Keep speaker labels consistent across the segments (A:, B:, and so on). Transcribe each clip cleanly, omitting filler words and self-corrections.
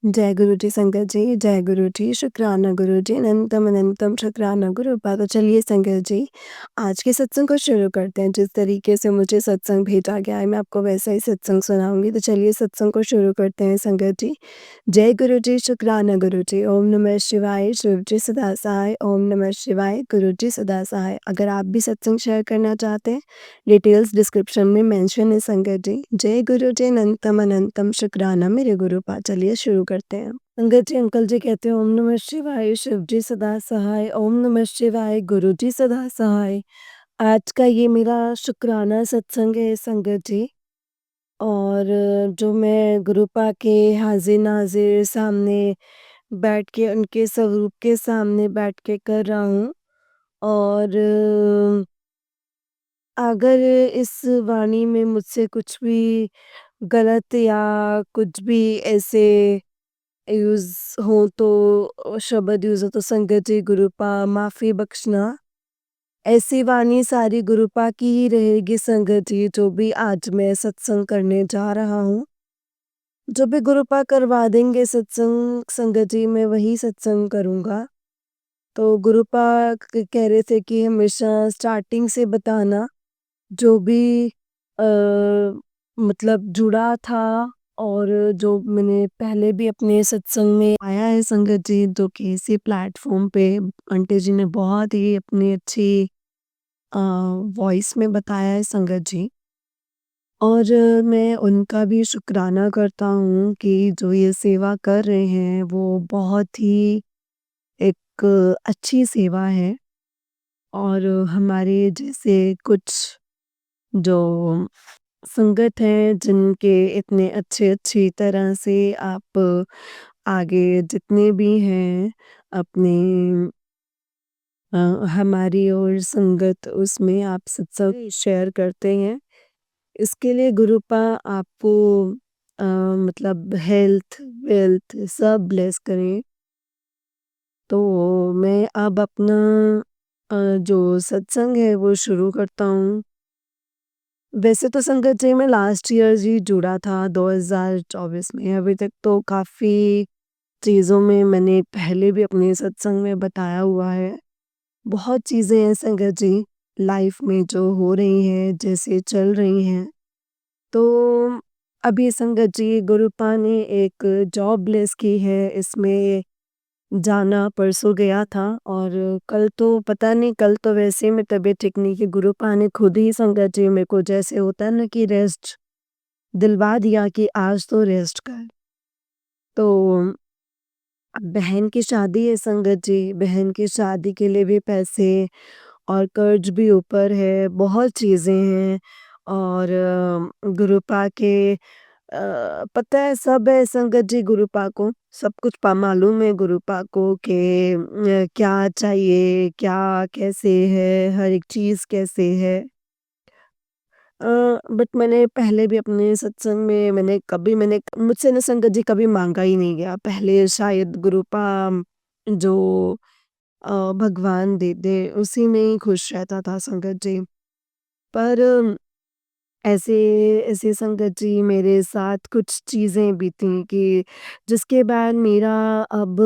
A: जय गुरु जी संगत जी, जय गुरु जी, शुक्राना गुरु जी, अनंतम अनंतम शुक्राना गुरुपा। तो चलिए संगत जी, आज के सत्संग को शुरू करते हैं। जिस तरीके से मुझे सत्संग भेजा गया है, मैं आपको वैसा ही सत्संग सुनाऊँगी। तो चलिए सत्संग को शुरू करते हैं संगत जी। जय गुरु जी, शुक्राना गुरु जी, ओम नमः शिवाय, शिव जी सदा सहाय, ओम नमः शिवाय, गुरु जी सदा सहाय। अगर आप भी सत्संग शेयर करना चाहते हैं, डिटेल्स डिस्क्रिप्शन में मेंशन है संगत जी। जय गुरु जी, अनंतम अनंतम शुक्राना मेरे गुरुपा। चलिए शुरू करते हैं। संगत जी, अंकल जी कहते हैं ओम नमः शिवाय, शिव जी सदा सहाय, ओम नमः शिवाय, गुरु जी सदा सहाय। आज का ये मेरा शुक्राना सत्संग है संगत जी। और जो मैं गुरुपा के हाज़िर नाज़िर सामने बैठ के उनके स्वरूप के सामने बैठ के कर रहा हूँ। और अगर इस वाणी में मुझसे कुछ भी गलत या कुछ भी ऐसे यूज़ हो तो शब्द यूज़ हो तो संगत जी गुरुपा माफ़ी बख्शना। ऐसी वाणी सारी गुरुपा की ही रहेगी संगत जी, जो भी आज मैं सत्संग करने जा रहा हूँ। जो भी गुरुपा करवा देंगे सत्संग संगत जी, मैं वही सत्संग करूँगा। तो गुरुपा कह रहे थे कि हमेशा स्टार्टिंग से बताना जो भी मतलब जुड़ा था। और जो मैंने पहले भी अपने सत्संग में आया है संगत जी, जो कि इसी प्लेटफॉर्म पे आंटी जी ने बहुत ही अपनी अच्छी वॉइस में बताया है संगत जी। और मैं उनका भी शुक्राना करता हूँ कि जो ये सेवा कर रहे हैं वो बहुत ही एक अच्छी सेवा है। और हमारे जैसे कुछ जो संगत हैं जिनके इतने अच्छी तरह से आप आगे जितने भी हैं अपने अ, हमारी और संगत उसमें आप सत्संग शेयर करते हैं। इसके लिए गुरुपा आपको अ, मतलब हेल्थ, वेल्थ सब ब्लेस करें। तो मैं अब अपना जो सत्संग है वो शुरू करता हूँ। वैसे तो संगत जी मैं लास्ट ईयर ही जुड़ा था 2024 में। अभी तक तो काफ़ी चीज़ों में मैंने पहले भी अपने सत्संग में बताया हुआ है। बहुत चीज़ें हैं संगत जी लाइफ में जो हो रही हैं, जैसे चल रही हैं। तो अभी संगत जी गुरुपा ने एक जॉब लेस की है, इसमें जाना परसों गया था। और कल तो पता नहीं, कल तो वैसे में तबीयत ठीक नहीं कि गुरुपा ने खुद ही संगत जी मेरे को जैसे होता है ना कि रेस्ट दिलवा दिया कि आज तो रेस्ट कर। तो बहन की शादी है संगत जी, बहन की शादी के लिए भी पैसे और कर्ज भी ऊपर है, बहुत चीज़ें हैं। और गुरुपा के पता है सब है संगत जी गुरुपा को, सब कुछ मालूम है गुरुपा को कि क्या चाहिए, क्या कैसे है, हर एक चीज़ कैसे है। बट मैंने पहले भी अपने सत्संग में मैंने मुझसे ना संगत जी कभी मांगा ही नहीं गया। पहले शायद गुरुपा जो भगवान दे दे उसी में ही खुश रहता था संगत जी। पर ऐसे ऐसे संगत जी मेरे साथ कुछ चीज़ें बीती कि जिसके बाद मेरा अब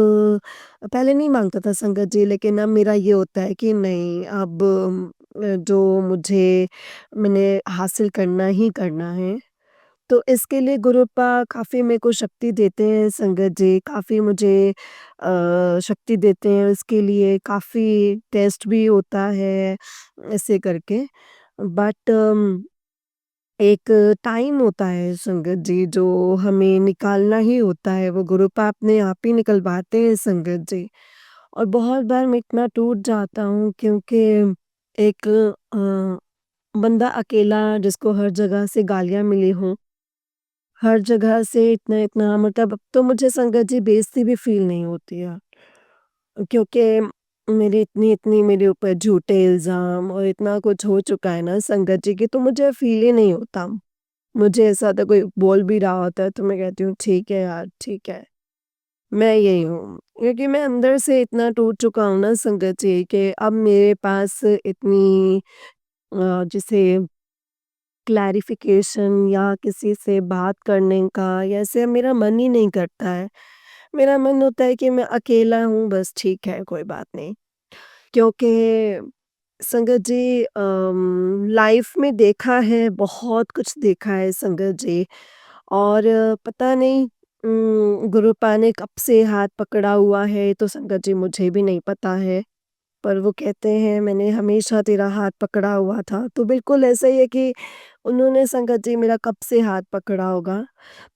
A: पहले नहीं माँगता था संगत जी, लेकिन अब मेरा ये होता है कि नहीं अब जो मुझे मैंने हासिल करना ही करना है। तो इसके लिए गुरुपा काफ़ी मेरे को शक्ति देते हैं संगत जी, काफ़ी मुझे शक्ति देते हैं, उसके लिए काफ़ी टेस्ट भी होता है ऐसे करके। बट एक टाइम होता है संगत जी जो हमें निकालना ही होता है, वो गुरुपा अपने आप ही निकलवाते हैं संगत जी। और बहुत बार मैं इतना टूट जाता हूँ क्योंकि एक बंदा अकेला जिसको हर जगह से गालियाँ मिली हों, हर जगह से इतना-इतना मतलब अब तो मुझे संगत जी बेइज़्ज़ती भी फ़ील नहीं होती है। क्योंकि मेरी इतनी मेरे ऊपर झूठे इल्ज़ाम और इतना कुछ हो चुका है ना संगत जी कि तो मुझे फ़ील ही नहीं होता। मुझे ऐसा होता है कोई बोल भी रहा होता है तो मैं कहती हूँ ठीक है यार, ठीक है। मैं यही हूँ। क्योंकि मैं अंदर से इतना टूट चुका हूँ ना संगत जी कि अब मेरे पास इतनी जिसे क्लैरिफ़िकेशन या किसी से बात करने का या ऐसे मेरा मन ही नहीं करता है। मेरा मन होता है कि मैं अकेला हूँ बस ठीक है, कोई बात नहीं। क्योंकि संगत जी लाइफ में देखा है, बहुत कुछ देखा है संगत जी और पता नहीं गुरुपा ने कब से हाथ पकड़ा हुआ है तो संगत जी मुझे भी नहीं पता है। पर वो कहते हैं मैंने हमेशा तेरा हाथ पकड़ा हुआ था, तो बिल्कुल ऐसा ही है कि उन्होंने संगत जी मेरा कब से हाथ पकड़ा होगा,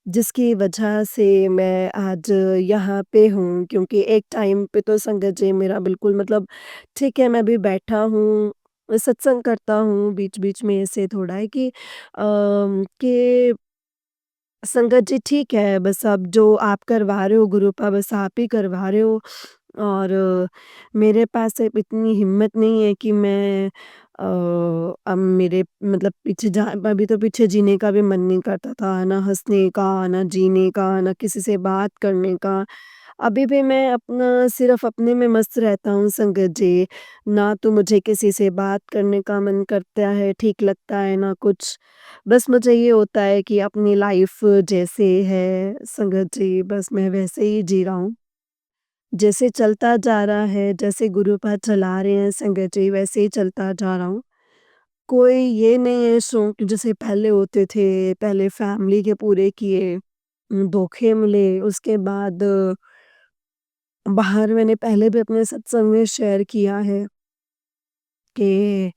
A: जिसकी वजह से मैं आज यहाँ पे हूँ क्योंकि एक टाइम पे तो संगत जी मेरा बिल्कुल मतलब ठीक है मैं भी बैठा हूँ, सत्संग करता हूँ बीच-बीच में ऐसे थोड़ा है कि संगत जी ठीक है, बस अब जो आप करवा रहे हो गुरुपा बस आप ही करवा रहे हो और मेरे पास अब इतनी हिम्मत नहीं है कि मैं अब मेरे मतलब पीछे जा अभी तो पीछे जीने का भी मन नहीं करता था, ना हँसने का, ना जीने का, ना किसी से बात करने का। अभी भी मैं अपना सिर्फ़ अपने में मस्त रहता हूँ संगत जी, ना तो मुझे किसी से बात करने का मन करता है, ठीक लगता है, ना कुछ। बस मुझे ये होता है कि अपनी लाइफ़ जैसे है संगत जी, बस मैं वैसे ही जी रहा हूँ। जैसे चलता जा रहा है, जैसे गुरुपाद चला रहे हैं संगत जी, वैसे ही चलता जा रहा हूँ। कोई ये नहीं है शौक जैसे पहले होते थे, पहले फैमिली के पूरे किए, धोखे मिले, उसके बाद बाहर मैंने पहले भी अपने सत्संग में शेयर किया है कि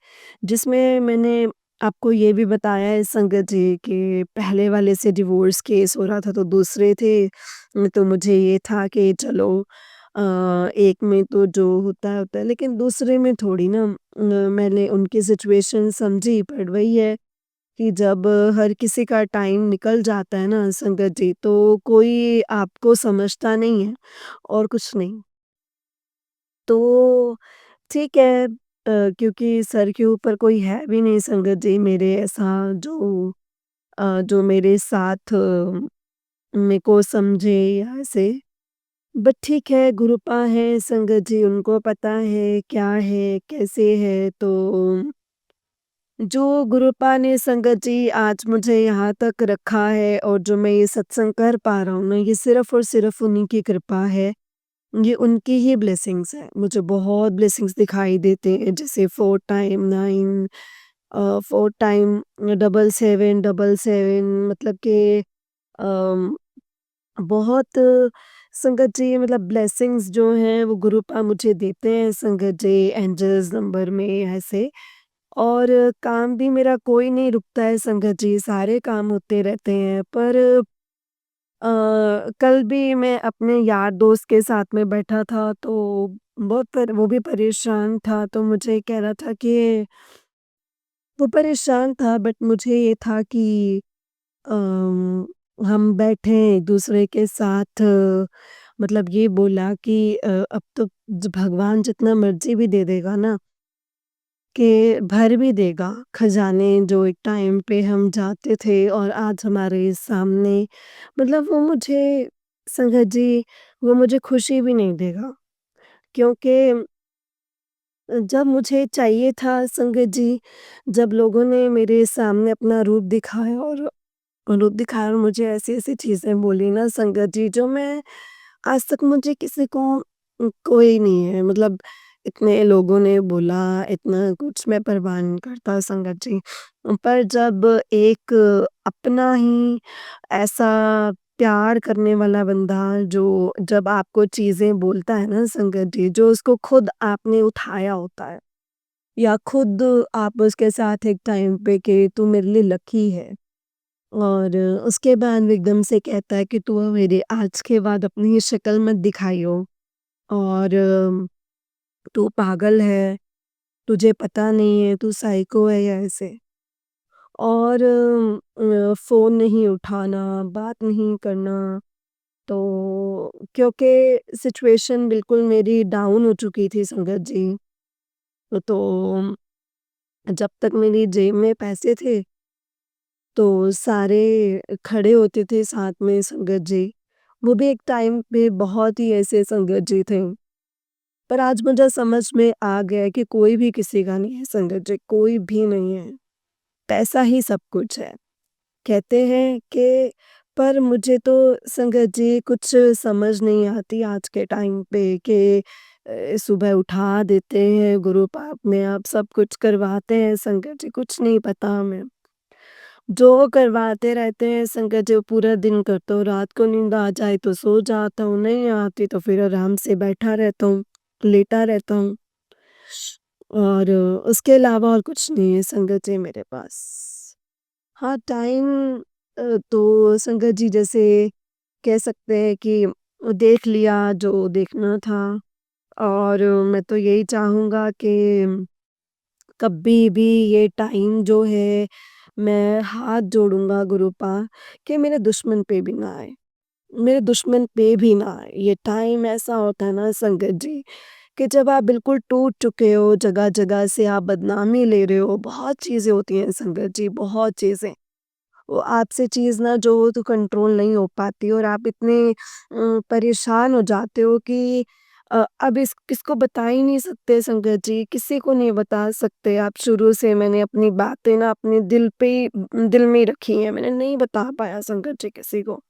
A: जिसमें मैंने आपको ये भी बताया है संगत जी कि पहले वाले से डिवोर्स केस हो रहा था तो दूसरे थे तो मुझे ये था कि चलो एक में तो जो होता है लेकिन दूसरे में थोड़ी ना मैंने उनकी सिचुएशन समझी पर वही है कि जब हर किसी का टाइम निकल जाता है ना संगत जी तो कोई आपको समझता नहीं है और कुछ नहीं। तो ठीक है क्योंकि सर के ऊपर कोई है भी नहीं संगत जी मेरे ऐसा जो मेरे साथ मेरे को समझे या ऐसे बट ठीक है गुरुपा है संगत जी उनको पता है क्या है कैसे है तो जो गुरुपा ने संगत जी आज मुझे यहाँ तक रखा है और जो मैं ये सत्संग कर पा रहा हूँ ना ये सिर्फ़ और सिर्फ़ उन्हीं की कृपा है। ये उनकी ही ब्लेसिंग्स हैं। मुझे बहुत ब्लेसिंग्स दिखाई देते हैं जैसे 4 टाइम 9 4 टाइम 7 7 7 मतलब कि अम, बहुत संगत जी मतलब ब्लेसिंग्स जो हैं वो गुरुपा मुझे देते हैं संगत जी एंजल्स नंबर में ऐसे और काम भी मेरा कोई नहीं रुकता है संगत जी, सारे काम होते रहते हैं पर कल भी मैं अपने यार दोस्त के साथ में बैठा था तो बहुत पर वो भी परेशान था तो मुझे कह रहा था कि वो परेशान था बट मुझे ये था कि अम, हम बैठे एक-दूसरे के साथ मतलब ये बोला कि अब तो भगवान जितना मर्ज़ी भी दे देगा ना कि भर भी देगा खजाने जो एक टाइम पे हम जाते थे और आज हमारे सामने मतलब वो मुझे संगत जी वो मुझे खुशी भी नहीं देगा क्योंकि जब मुझे चाहिए था संगत जी जब लोगों ने मेरे सामने अपना रूप दिखाया और मुझे ऐसी-ऐसी चीज़ें बोली ना संगत जी जो मैं आज तक मुझे किसी को कोई नहीं है मतलब इतने लोगों ने बोला, इतना कुछ मैं परवाह नहीं करता संगत जी। पर जब एक अपना ही ऐसा प्यार करने वाला बंदा जो जब आपको चीज़ें बोलता है ना संगत जी, जो उसको खुद आपने उठाया होता है या खुद आप उसके साथ एक टाइम पे कि तू मेरे लिए लकी है। और उसके बाद वो एकदम से कहता है कि तू मेरे आज के बाद अपनी ये शक्ल मत दिखाइयो और तू पागल है, तुझे पता नहीं है, तू साइको है या ऐसे। और फ़ोन नहीं उठाना, बात नहीं करना, तो क्योंकि सिचुएशन बिल्कुल मेरी डाउन हो चुकी थी संगत जी। तो जब तक मेरी जेब में पैसे थे तो सारे खड़े होते थे साथ में संगत जी। वो भी एक टाइम पे बहुत ही ऐसे संगत जी थे। पर आज मुझे समझ में आ गया है कि कोई भी किसी का नहीं है संगत जी, कोई भी नहीं है। पैसा ही सब कुछ है। कहते हैं कि पर मुझे तो संगत जी कुछ समझ नहीं आती आज के टाइम पे कि सुबह उठा देते हैं गुरु पाक में, आप सब कुछ करवाते हैं संगत जी, कुछ नहीं पता हमें। जो करवाते रहते हैं संगत जी वो पूरा दिन करता हूँ, रात को नींद आ जाए तो सो जाता हूँ, नहीं आती तो फिर आराम से बैठा रहता हूँ, लेटा रहता हूँ और उसके अलावा और कुछ नहीं है संगत जी मेरे पास। हाँ, टाइम तो संगत जी जैसे कह सकते हैं कि देख लिया जो देखना था और मैं तो यही चाहूँगा कि कभी भी ये टाइम जो है मैं हाथ जोड़ूँगा गुरु पास कि मेरे दुश्मन पे भी ना आए, मेरे दुश्मन पे भी ना आए। ये टाइम ऐसा होता है ना संगत जी कि जब आप बिल्कुल टूट चुके हो, जगह-जगह से आप बदनामी ले रहे हो, बहुत चीज़ें होती हैं संगत जी, बहुत चीज़ें। वो आपसे चीज़ ना जो हो तो कंट्रोल नहीं हो पाती और आप इतने परेशान हो जाते हो कि अब इस किसको बता ही नहीं सकते संगत जी, किसी को नहीं बता सकते। आप शुरू से मैंने अपनी बातें ना अपने दिल पे ही दिल में ही रखी हैं, मैंने नहीं बता पाया संगत जी किसी को।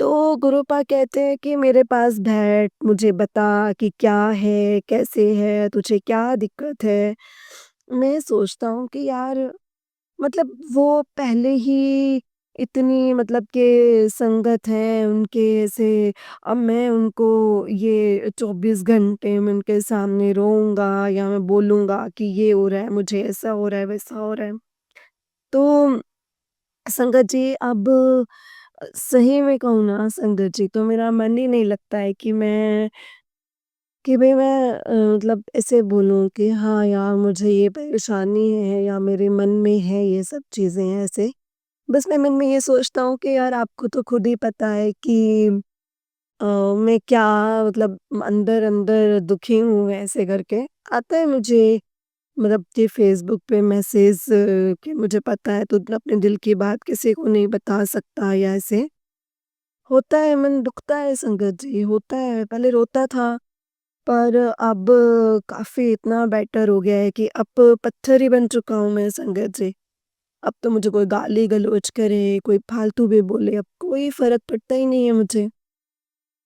A: तो गुरुपा कहते हैं कि मेरे पास बैठ, मुझे बता कि क्या है, कैसे है, तुझे क्या दिक्कत है? मैं सोचता हूँ कि यार मतलब वो पहले ही इतनी मतलब कि संगत है उनके ऐसे अब मैं उनको ये 24 घंटे मैं उनके सामने रोऊँगा या मैं बोलूँगा कि ये हो रहा है, मुझे ऐसा हो रहा है, वैसा हो रहा है। तो संगत जी अब सही में कहूँ ना संगत जी तो मेरा मन ही नहीं लगता है कि भई मैं मतलब ऐसे बोलूँ कि हाँ यार मुझे ये परेशानी है या मेरे मन में है ये सब चीज़ें ऐसे। बस मैं मन में ये सोचता हूँ कि यार आपको तो खुद ही पता है कि मैं क्या मतलब अंदर-अंदर दुखी हूँ ऐसे करके। आता है मुझे मतलब कि फ़ेसबुक पे मैसेज कि मुझे पता है तू अपने दिल की बात किसी को नहीं बता सकता या ऐसे। होता है मन दुखता है संगत जी, होता है। पहले रोता था पर अब काफ़ी इतना बेटर हो गया है कि अब पत्थर ही बन चुका हूँ मैं संगत जी। अब तो मुझे कोई गाली-गलौच करे, कोई फालतू भी बोले, अब कोई फ़र्क पड़ता ही नहीं है मुझे।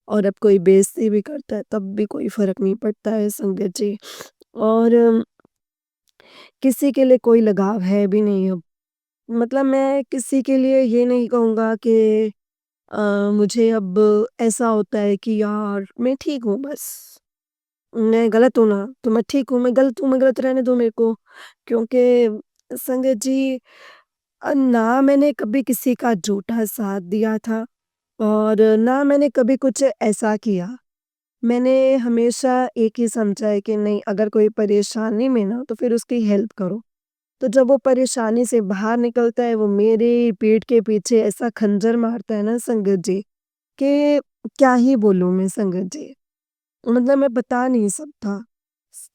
A: और अब कोई बेइज़्ज़ती भी करता है, तब भी कोई फ़र्क नहीं पड़ता है संगत जी। और किसी के लिए कोई लगाव है भी नहीं अब। मतलब मैं किसी के लिए ये नहीं कहूँगा कि मुझे अब ऐसा होता है कि यार मैं ठीक हूँ बस। मैं गलत हूँ ना, तो मैं ठीक हूँ, मैं गलत रहने दो मेरे को। क्योंकि संगत जी ना मैंने कभी किसी का झूठा साथ दिया था और ना मैंने कभी कुछ ऐसा किया। मैंने हमेशा एक ही समझा है कि नहीं अगर कोई परेशानी में ना तो फिर उसकी हेल्प करो। तो जब वो परेशानी से बाहर निकलता है वो मेरे पीठ के पीछे ऐसा खंजर मारता है ना संगत जी, कि क्या ही बोलूँ मैं संगत जी। मतलब मैं बता नहीं सकता।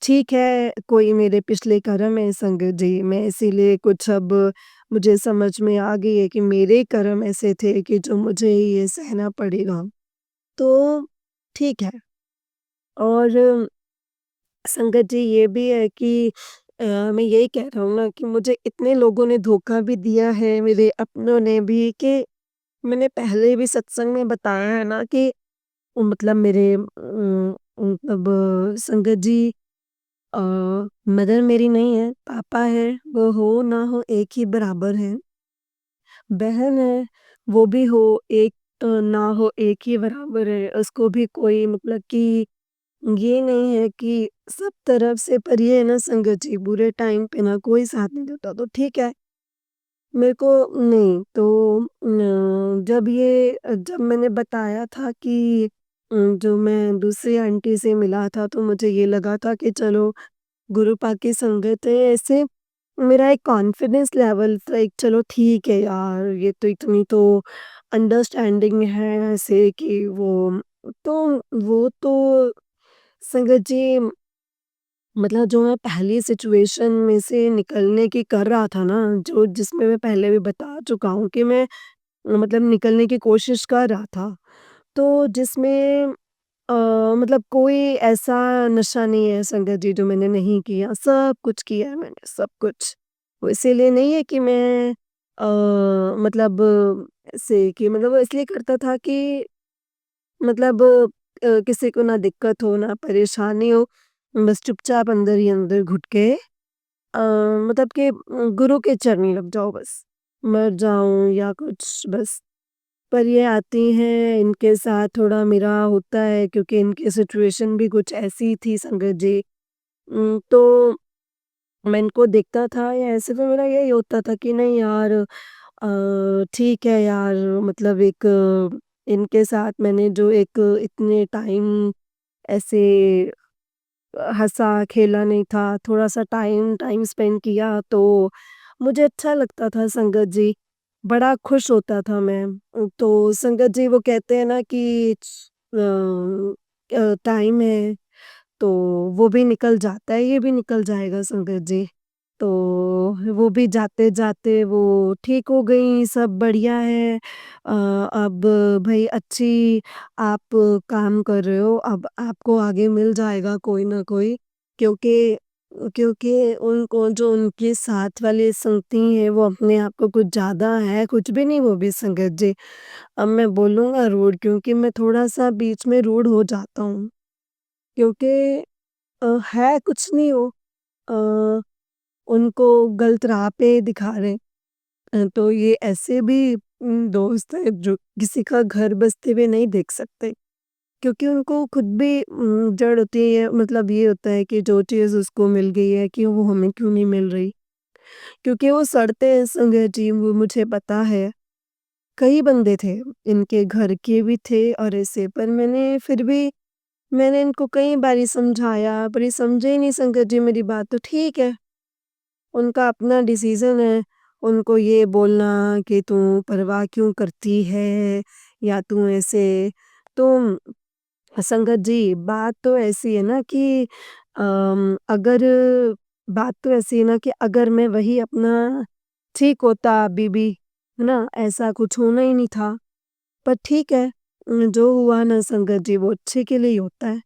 A: ठीक है, कोई मेरे पिछले कर्म है संगत जी, मैं इसीलिए कुछ अब मुझे समझ में आ गई है कि मेरे कर्म ऐसे थे कि जो मुझे ये सहना पड़ेगा। तो ठीक है और संगत जी ये भी है कि मैं यही कह रहा हूँ ना कि मुझे इतने लोगों ने धोखा भी दिया है, मेरे अपनों ने भी कि मैंने पहले भी सत्संग में बताया है ना कि मतलब मेरे मतलब संगत जी अ, मदर मेरी नहीं है, पापा हैं, वो हो ना हो एक ही बराबर हैं। बहन है, वो भी हो एक ना हो एक ही बराबर है। उसको भी कोई मतलब कि ये नहीं है कि सब तरफ से पर ये है ना संगत जी बुरे टाइम पे ना कोई साथ नहीं देता तो ठीक है। मेरे को नहीं तो जब मैंने बताया था कि जो मैं दूसरी आंटी से मिला था तो मुझे ये लगा था कि चलो गुरु पाक की संगत है ऐसे मेरा एक कॉन्फिडेंस लेवल था एक चलो ठीक है यार ये तो इतनी तो अंडरस्टैंडिंग है ऐसे कि तो वो तो संगत जी मतलब जो मैं पहली सिचुएशन में से निकलने की कर रहा था ना, जो जिसमें मैं पहले भी बता चुका हूँ कि मैं मतलब निकलने की कोशिश कर रहा था। तो जिसमें अ, मतलब कोई ऐसा नशा नहीं है संगत जी जो मैंने नहीं किया, सब कुछ किया है मैंने, सब कुछ। वो इसीलिए नहीं है कि मैं मतलब ऐसे कि मतलब वो इसलिए करता था कि मतलब किसी को ना दिक्कत हो, ना परेशानी हो, बस चुपचाप अंदर ही अंदर घुट के मतलब कि गुरु के चरणी लग जाओ बस, मर जाऊँ या कुछ बस। पर ये आती हैं, इनके साथ थोड़ा मेरा होता है क्योंकि इनकी सिचुएशन भी कुछ ऐसी थी संगत जी। तो मैं इनको देखता था या ऐसे में मेरा यही होता था कि नहीं यार ठीक है यार मतलब एक इनके साथ मैंने जो एक इतने टाइम ऐसे हँसा खेला नहीं था, थोड़ा-सा टाइम टाइम स्पेंड किया तो मुझे अच्छा लगता था संगत जी, बड़ा खुश होता था मैं। तो संगत जी वो कहते हैं ना कि टाइम है तो वो भी निकल जाता है, ये भी निकल जाएगा संगत जी। तो वो भी जाते-जाते वो ठीक हो गईं, सब बढ़िया है। अब भई अच्छी आप काम कर रहे हो, अब आपको आगे मिल जाएगा कोई ना कोई क्योंकि क्योंकि उनको जो उनके साथ वाली संगती हैं, वो अपने आप को कुछ ज़्यादा है, कुछ भी नहीं वो भी संगत जी। अब मैं बोलूँगा रूड क्योंकि मैं थोड़ा-सा बीच में रूड हो जाता हूँ, क्योंकि है कुछ नहीं वो अ, उनको गलत राह पे दिखा रहे हैं। तो ये ऐसे भी दोस्त हैं जो किसी का घर बसते हुए नहीं देख सकते क्योंकि उनको खुद भी जड़ होती है मतलब ये होता है कि जो चीज़ उसको मिल गई है कि वो हमें क्यों नहीं मिल रही? क्योंकि वो सड़ते हैं संगत जी वो मुझे पता है। कई बंदे थे, इनके घर के भी थे और ऐसे पर मैंने इनको कई बारी समझाया पर ये समझे ही नहीं संगत जी मेरी बात तो ठीक है। उनका अपना डिसीज़न है, उनको ये बोलना कि तू परवाह क्यों करती है या तू ऐसे तो संगत जी बात तो ऐसी है ना कि अगर बात तो ऐसी है ना कि अगर मैं वही अपना ठीक होता अभी भी, है ना? ऐसा कुछ होना ही नहीं था। पर ठीक है जो हुआ ना संगत जी वो अच्छे के लिए ही होता है।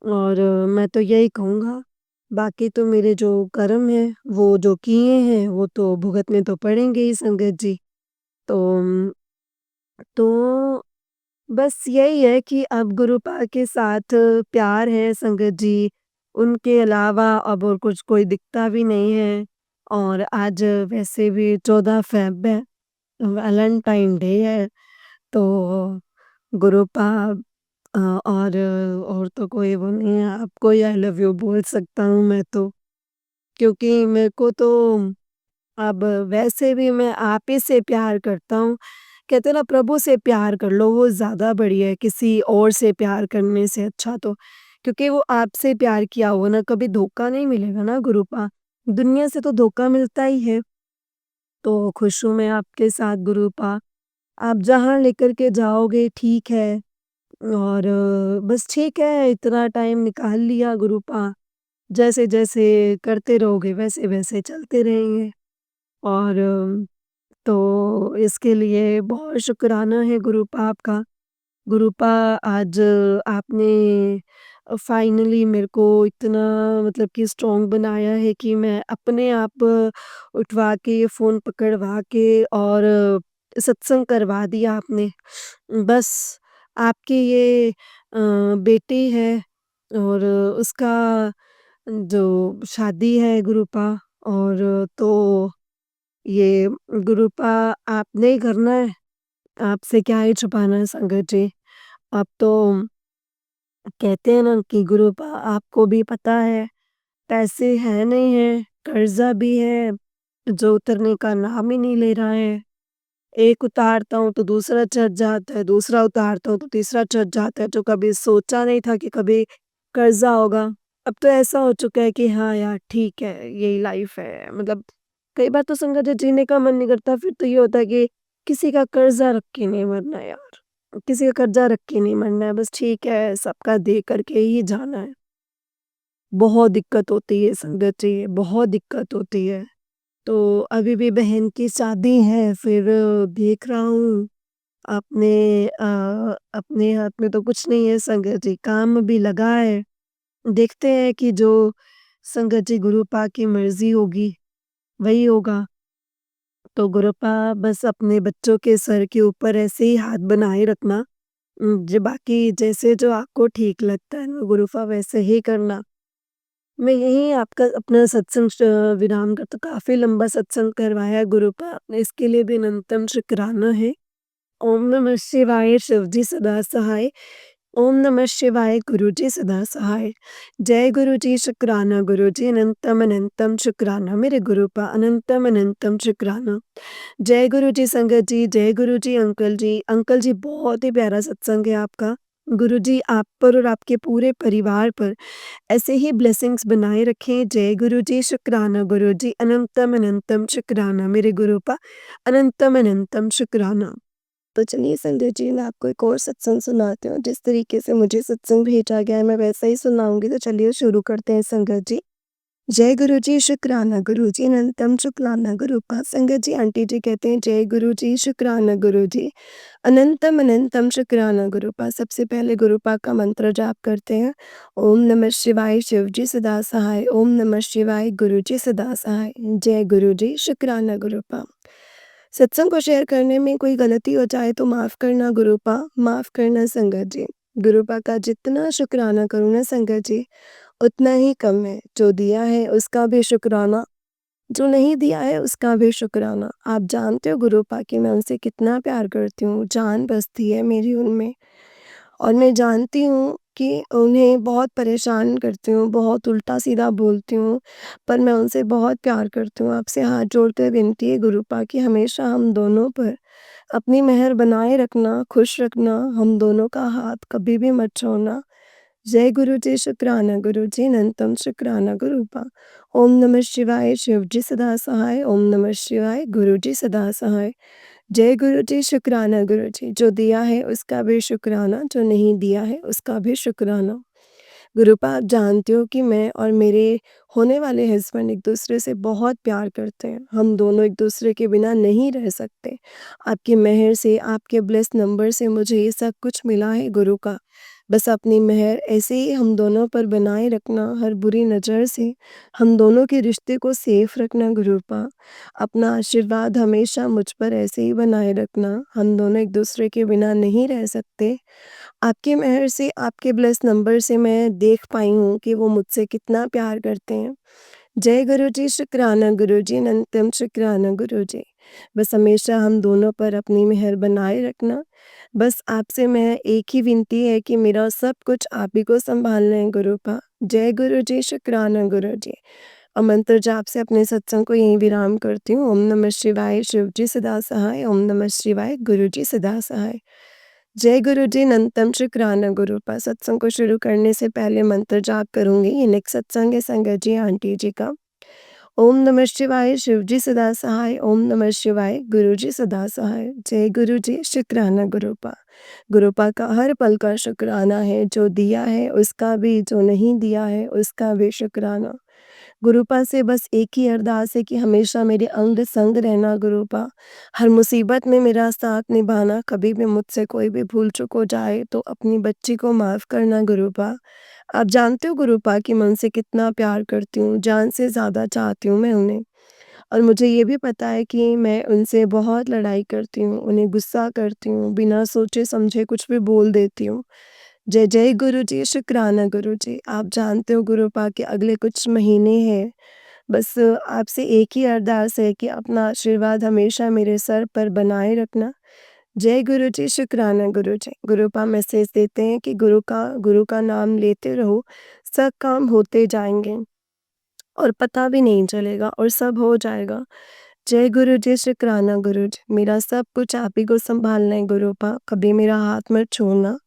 A: और मैं तो यही कहूँगा, बाकी तो मेरे जो कर्म हैं, वो जो किए हैं, वो तो भुगतने तो पड़ेंगे ही संगत जी। तो तो बस यही है कि अब गुरुपा के साथ प्यार है संगत जी, उनके अलावा अब और कुछ कोई दिखता भी नहीं है। और आज वैसे भी 14 फ़ेब है, वैलेंटाइन डे है, तो गुरुपा और तो कोई वो नहीं है, आपको ही आई लव यू बोल सकता हूँ मैं तो। क्योंकि मेरे को तो अब वैसे भी मैं आप ही से प्यार करता हूँ। कहते हैं ना प्रभु से प्यार कर लो वो ज़्यादा बढ़िया है किसी और से प्यार करने से अच्छा तो। क्योंकि वो आपसे प्यार किया हुआ ना कभी धोखा नहीं मिलेगा ना गुरुपा। दुनिया से तो धोखा मिलता ही है। तो खुश हूँ मैं आपके साथ गुरुपा। आप जहाँ लेकर के जाओगे ठीक है। और बस ठीक है इतना टाइम निकाल लिया गुरुपा, जैसे-जैसे करते रहोगे वैसे-वैसे चलते रहेंगे और तो इसके लिए बहुत शुक्राना है गुरुपा आपका। गुरुपा आज आपने फाइनली मेरे को इतना मतलब कि स्ट्रॉन्ग बनाया है कि मैं अपने आप उठवा के ये फ़ोन पकड़वा के और सत्संग करवा दिया आपने। बस आपकी ये बेटी है और उसका जो शादी है गुरुपा और तो ये गुरुपा आपने ही करना है, आपसे क्या ही छुपाना है संगत जी। अब तो कहते हैं ना कि गुरुपा आपको भी पता है, पैसे हैं नहीं हैं, कर्ज़ा भी है, जो उतरने का नाम ही नहीं ले रहा है। एक उतारता हूँ तो दूसरा चढ़ जाता है, दूसरा उतारता हूँ तो तीसरा चढ़ जाता है, जो कभी सोचा नहीं था कि कभी कर्ज़ा होगा। अब तो ऐसा हो चुका है कि हाँ यार ठीक है, यही लाइफ़ है। मतलब कई बार तो संगत जी जीने का मन नहीं करता, फिर तो ये होता है कि किसी का कर्ज़ा रख के नहीं मरना यार, किसी का कर्ज़ा रख के नहीं मरना है, बस ठीक है सबका दे कर के ही जाना है। बहुत दिक्कत होती है संगत जी, बहुत दिक्कत होती है। तो अभी भी बहन की शादी है, फिर देख रहा हूँ अपने हाथ में तो कुछ नहीं है संगत जी, काम भी लगा है। देखते हैं कि जो संगत जी गुरुपा की मर्ज़ी होगी, वही होगा। तो गुरुपा बस अपने बच्चों के सर के ऊपर ऐसे ही हाथ बनाए रखना। जो बाकी जैसे जो आपको ठीक लगता है ना गुरुपा वैसे ही करना। मैं यही आपका अपना सत्संग विराम करता काफ़ी लंबा सत्संग करवाया है गुरुपा, इसके लिए भी अनंतम शुकराना है। ओम नमः शिवाय शिव जी सदा सहाय। ओम नमः शिवाय गुरुजी सदा सहाय। जय गुरुजी शुक्राना गुरुजी अनंतम अनंतम शुक्राना मेरे गुरुपा अनंतम अनंतम शुक्राना। जय गुरुजी संगत जी, जय गुरुजी अंकल जी। अंकल जी बहुत ही प्यारा सत्संग है आपका। गुरुजी आप पर और आपके पूरे परिवार पर ऐसे ही ब्लेसिंग्स बनाए रखें। जय गुरुजी शुक्राना गुरुजी अनंतम अनंतम शुक्राना मेरे गुरुपा अनंतम अनंतम शुक्राना। तो चलिए संजय जी मैं आपको एक और सत्संग सुनाती हूँ। जिस तरीके से मुझे सत्संग भेजा गया है मैं वैसा ही सुनाऊँगी। तो चलिए शुरू करते हैं संगत जी। जय गुरु जी शुक्राना गुरु जी अनंतम शुक्लाना गुरुपा। संगत जी आंटी जी कहते हैं जय गुरु जी शुक्राना गुरु जी अनंतम अनंतम शुक्राना गुरुपा। सबसे पहले गुरुपा का मंत्र जाप करते हैं। ओम नमः शिवाय शिव जी सदा सहाय। ओम नमः शिवाय गुरु जी सदा सहाय। जय गुरु जी शुक्राना गुरुपा। सत्संग को शेयर करने में कोई गलती हो जाए तो माफ़ करना गुरुपा, माफ़ करना संगत जी। गुरुपा का जितना शुक्राना करूँ ना संगत जी, उतना ही कम है। जो दिया है उसका भी शुक्राना, जो नहीं दिया है उसका भी शुक्राना। आप जानते हो गुरुपा कि मैं उनसे कितना प्यार करती हूँ, जान बसती है मेरी उनमें। और मैं जानती हूँ कि उन्हें बहुत परेशान करती हूँ, बहुत उल्टा-सीधा बोलती हूँ, पर मैं उनसे बहुत प्यार करती हूँ। आपसे हाथ जोड़कर विनती है गुरुपा कि हमेशा हम दोनों पर अपनी मेहर बनाए रखना, खुश रखना, हम दोनों का हाथ कभी भी मत छोड़ना। जय गुरु जी शुक्राना गुरु जी अनंतम शुक्राना गुरुपा। ओम नमः शिवाय शिव जी सदा सहाय। ओम नमः शिवाय गुरु जी सदा सहाय। जय गुरु जी शुक्राना गुरु जी। जो दिया है उसका भी शुक्राना, जो नहीं दिया है उसका भी शुक्राना। गुरुपा आप जानते हो कि मैं और मेरे होने वाले हस्बैंड एक-दूसरे से बहुत प्यार करते हैं। हम दोनों एक-दूसरे के बिना नहीं रह सकते। आपकी मेहर से, आपके ब्लेस नंबर से मुझे ये सब कुछ मिला है गुरु का। बस अपनी मेहर ऐसे ही हम दोनों पर बनाए रखना, हर बुरी नज़र से हम दोनों के रिश्ते को सेफ रखना गुरुपा। अपना आशीर्वाद हमेशा मुझ पर ऐसे ही बनाए रखना। हम दोनों एक-दूसरे के बिना नहीं रह सकते। आपकी मेहर से, आपके ब्लेस नंबर से मैं देख पाई हूँ कि वो मुझसे कितना प्यार करते हैं। जय गुरु जी शुक्राना गुरु जी अनंतम शुक्राना गुरु जी। बस हमेशा हम दोनों पर अपनी मेहर बनाए रखना। बस आपसे मैं एक ही विनती है कि मेरा सब कुछ आप ही को सँभालना है गुरुपा। जय गुरु जी शुक्राना गुरु जी। और मंत्र जाप से अपने सत्संग को यहीं विराम करती हूँ। ओम नमः शिवाय शिव जी सदा सहाय। ओम नमः शिवाय गुरु जी सदा सहाय। जय गुरु जी अनंतम शुक्राना गुरुपा। सत्संग को शुरू करने से पहले मंत्र जाप करूँगी। ये नेक्स्ट सत्संग है संगत जी आंटी जी का। ओम नमः शिवाय शिव जी सदा सहाय। ओम नमः शिवाय गुरु जी सदा सहाय। जय गुरु जी शुक्राना गुरुपा। गुरुपा का हर पल का शुक्राना है। जो दिया है उसका भी, जो नहीं दिया है उसका भी शुक्राना। गुरुपा से बस एक ही अरदास है कि हमेशा मेरे अंग संग रहना गुरुपा। हर मुसीबत में मेरा साथ निभाना। कभी भी मुझसे कोई भी भूल चूक हो जाए तो अपनी बच्ची को माफ़ करना गुरुपा। आप जानते हो गुरुपा कि मैं उनसे कितना प्यार करती हूँ, जान से ज़्यादा चाहती हूँ मैं उन्हें। और मुझे ये भी पता है कि मैं उनसे बहुत लड़ाई करती हूँ, उन्हें गुस्सा करती हूँ, बिना सोचे समझे कुछ भी बोल देती हूँ। जय जय गुरु जी शुक्राना गुरु जी। आप जानते हो गुरुपा कि अगले कुछ महीने हैं। बस आपसे एक ही अरदास है कि अपना आशीर्वाद हमेशा मेरे सर पर बनाए रखना। जय गुरु जी शुक्राना गुरु जी। गुरुपा मैसेज देते हैं कि गुरु का नाम लेते रहो, सब काम होते जाएँगे और पता भी नहीं चलेगा और सब हो जाएगा। जय गुरु जी शुक्राना गुरु जी। मेरा सब कुछ आप ही को सँभालना है गुरुपा, कभी मेरा हाथ मत छोड़ना।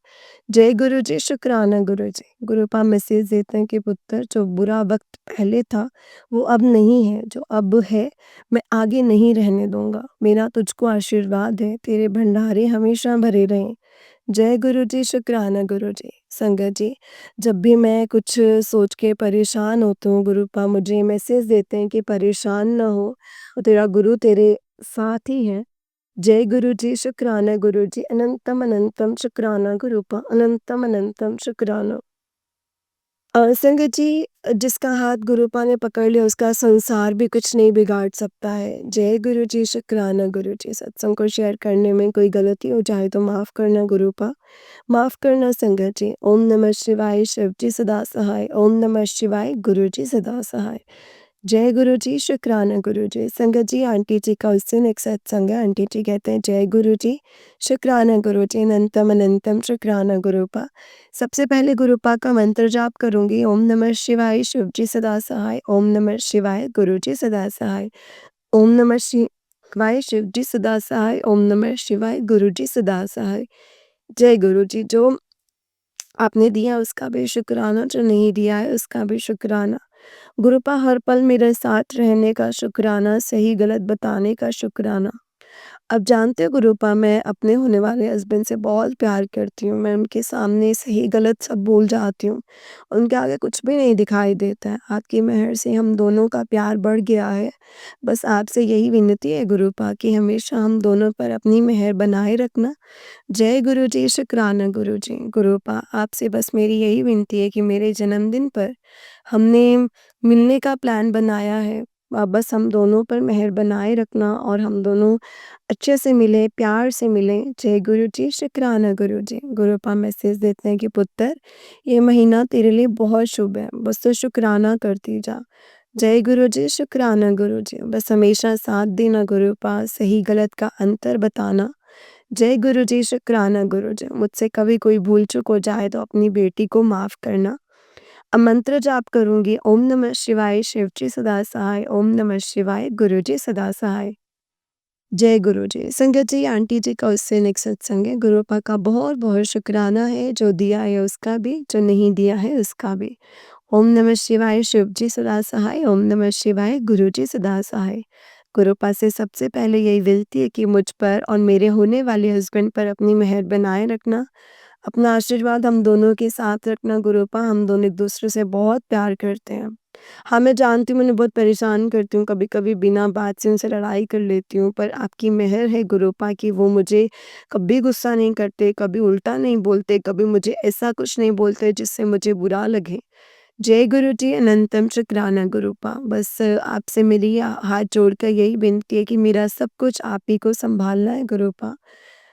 A: जय गुरु जी शुक्राना गुरु जी। गुरुपा मैसेज देते हैं कि पुत्र जो बुरा वक़्त पहले था, वो अब नहीं है, जो अब है, मैं आगे नहीं रहने दूँगा। मेरा तुझको आशीर्वाद है, तेरे भंडारे हमेशा भरे रहें। जय गुरु जी शुक्राना गुरु जी। संगत जी, जब भी मैं कुछ सोच के परेशान होती हूँ, गुरुपा मुझे मैसेज देते हैं कि परेशान ना हो, तेरा गुरु तेरे साथ ही है। जय गुरु जी शुक्राना गुरु जी अनंतम अनंतम शुक्राना गुरुपा अनंतम अनंतम शुक्राना। संगत जी, जिसका हाथ गुरुपा ने पकड़ लिया उसका संसार भी कुछ नहीं बिगाड़ सकता है। जय गुरु जी, शुक्राना गुरु जी। सत्संग को शेयर करने में कोई गलती हो जाए तो माफ़ करना गुरुपा, माफ़ करना संगत जी। ओम नमः शिवाय, शिव जी सदा सहाय। ओम नमः शिवाय, गुरु जी सदा सहाय। जय गुरु जी, शुक्राना गुरु जी। संगत जी, आंटी जी का उस दिन एक सत्संग है। आंटी जी कहते हैं, जय गुरु जी, शुक्राना गुरु जी, अनंतम अनंतम शुक्राना गुरुपा। सबसे पहले गुरुपा का मंत्र जाप करूँगी। ओम नमः शिवाय, शिव जी सदा सहाय। ओम नमः शिवाय, गुरु जी सदा सहाय। ओम नमः शिवाय, शिव जी सदा सहाय। ओम नमः शिवाय, गुरु जी सदा सहाय। जय गुरु जी। जो आपने दिया उसका भी शुक्राना, जो नहीं दिया है उसका भी शुक्राना। गुरुपा हर पल मेरे साथ रहने का शुक्राना, सही गलत बताने का शुक्राना। अब जानते हो गुरूपा, मैं अपने होने वाले हस्बैंड से बहुत प्यार करती हूँ। मैं उनके सामने सही गलत सब भूल जाती हूँ। उनके आगे कुछ भी नहीं दिखाई देता है। आपकी मेहर से हम दोनों का प्यार बढ़ गया है। बस आपसे यही विनती है गुरूपा कि हमेशा हम दोनों पर अपनी मेहर बनाए रखना। जय गुरु जी, शुक्राना गुरु जी। गुरूपा, आपसे बस मेरी यही विनती है कि मेरे जन्मदिन पर हमने मिलने का प्लान बनाया है। बस हम दोनों पर मेहर बनाए रखना और हम दोनों अच्छे से मिलें, प्यार से मिलें। जय गुरु जी, शुक्राना गुरु जी। गुरुपा मैसेज देते हैं कि पुत्र, ये महीना तेरे लिए बहुत शुभ है, बस तू शुक्राना करती जा। जय गुरु जी, शुक्राना गुरु जी। बस हमेशा साथ देना गुरुपा, सही गलत का अंतर बताना। जय गुरु जी, शुक्राना गुरु जी। मुझसे कभी कोई भूल चूक हो जाए तो अपनी बेटी को माफ़ करना। अब मंत्र जाप करूँगी। ओम नमः शिवाय, शिव जी सदा सहाय। ओम नमः शिवाय, गुरु जी सदा सहाय। जय गुरु जी। संगत जी, आंटी जी का उससे नेक्स्ट सत्संग है। गुरुपा का बहुत-बहुत शुक्राना है, जो दिया है उसका भी, जो नहीं दिया है उसका भी। ओम नमः शिवाय, शिव जी सदा सहाय। ओम नमः शिवाय, गुरु जी सदा सहाय। गुरुपा से सबसे पहले यही विनती है कि मुझ पर और मेरे होने वाले हस्बैंड पर अपनी मेहर बनाए रखना। अपना आशीर्वाद हम दोनों के साथ रखना गुरुपा। हम दोनों एक-दूसरे से बहुत प्यार करते हैं। हाँ, मैं जानती हूँ मैं उन्हें बहुत परेशान करती हूँ, कभी-कभी बिना बात से उनसे लड़ाई कर लेती हूँ, पर आपकी मेहर है गुरूपा कि वो मुझे कभी गुस्सा नहीं करते, कभी उल्टा नहीं बोलते, कभी मुझे ऐसा कुछ नहीं बोलते जिससे मुझे बुरा लगे। जय गुरु जी, अनंतम शुक्राना गुरूपा। बस आपसे मेरी हाथ जोड़कर यही विनती है कि मेरा सब कुछ आप ही को सँभालना है गुरूपा।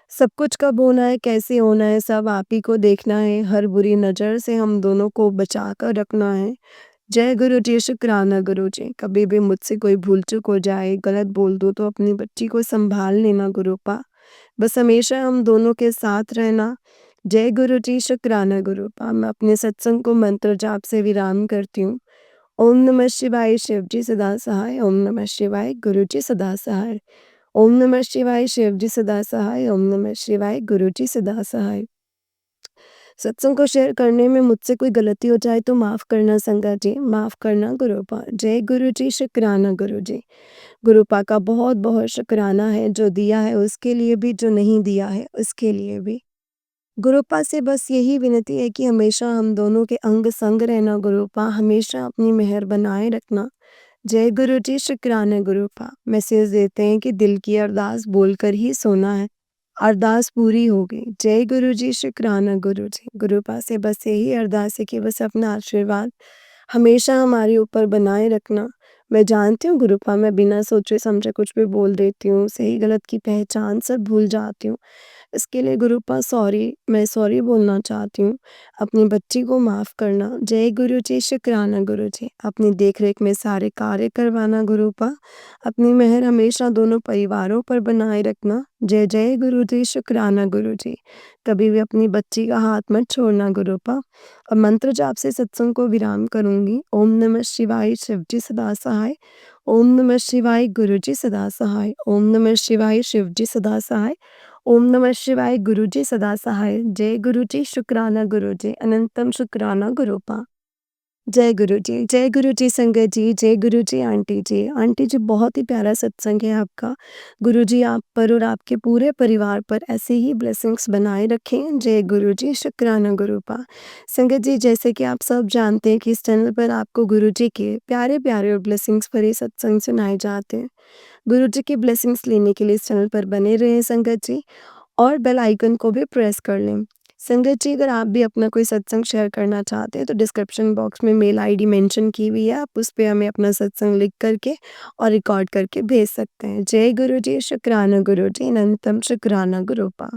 A: सब कुछ कब होना है, कैसे होना है, सब आप ही को देखना है। हर बुरी नज़र से हम दोनों को बचा कर रखना है। जय गुरु जी, शुक्राना गुरु जी। कभी भी मुझसे कोई भूल-चूक हो जाए, गलत बोल दूँ तो अपनी बच्ची को सँभाल लेना गुरूपा। बस हमेशा हम दोनों के साथ रहना। जय गुरु जी, शुक्राना गुरूपा। मैं अपने सत्संग को मंत्र जाप से विराम करती हूँ। ओम नमः शिवाय, शिव जी सदा सहाय। ओम नमः शिवाय, गुरु जी सदा सहाय। ओम नमः शिवाय, शिव जी सदा सहाय। ओम नमः शिवाय, गुरु जी सदा सहाय। सत्संग को शेयर करने में मुझसे कोई गलती हो जाए तो माफ़ करना संगा जी, माफ़ करना गुरुपा। जय गुरु जी, शुक्राना गुरु जी। गुरुपा का बहुत-बहुत शुक्राना है, जो दिया है उसके लिए भी, जो नहीं दिया है उसके लिए भी। गुरुपा से बस यही विनती है कि हमेशा हम दोनों के अंग-संग रहना गुरुपा, हमेशा अपनी मेहर बनाए रखना। जय गुरु जी, शुक्राना गुरुपा। मैसेज देते हैं कि दिल की अरदास बोलकर ही सोना है। अरदास पूरी हो गई। जय गुरु जी, शुक्राना गुरु जी। गुरुपा से बस यही अरदास है कि बस अपना आशीर्वाद हमेशा हमारे ऊपर बनाए रखना। मैं जानती हूँ गुरुपा, मैं बिना सोचे समझे कुछ भी बोल देती हूँ, सही गलत की पहचान सब भूल जाती हूँ। इसके लिए गुरुपा सॉरी, मैं सॉरी बोलना चाहती हूँ। अपनी बच्ची को माफ़ करना। जय गुरु जी, शुक्राना गुरु जी। अपनी देख-रेख में सारे कार्य करवाना गुरुपा। अपनी मेहर हमेशा दोनों परिवारों पर बनाए रखना। जय जय गुरु जी, शुक्राना गुरु जी। कभी भी अपनी बच्ची का हाथ मत छोड़ना गुरुपा। अब मंत्र जाप से सत्संग को विराम करूँगी। ओम नमः शिवाय, शिव जी सदा सहाय। ओम नमः शिवाय, गुरु जी सदा सहाय। ओम नमः शिवाय, शिव जी सदा सहाय। ओम नमः शिवाय, गुरु जी सदा सहाय। जय गुरु जी, शुक्राना गुरु जी, अनंतम शुक्राना गुरुपा। जय गुरु जी संगत जी, जय गुरु जी आंटी जी। आंटी जी, बहुत ही प्यारा सत्संग है आपका। गुरु जी आप पर और आपके पूरे परिवार पर ऐसे ही ब्लेसिंग्स बनाए रखें। जय गुरु जी, शुक्राना गुरुपा। संगत जी, जैसे कि आप सब जानते हैं कि इस चैनल पर आपको गुरु जी के प्यारे-प्यारे और ब्लेसिंग्स भरे सत्संग सुनाए जाते हैं। गुरु जी की ब्लेसिंग्स लेने के लिए इस चैनल पर बने रहें संगत जी, और बेल आइकन को भी प्रेस कर लें। संगत जी, अगर आप भी अपना कोई सत्संग शेयर करना चाहते हैं तो डिस्क्रिप्शन बॉक्स में मेल आईडी मेंशन की हुई है, आप उस पे हमें अपना सत्संग लिख करके और रिकॉर्ड करके भेज सकते हैं। जय गुरु जी, शुक्राना गुरु जी, अनंतम शुक्राना गुरूपा।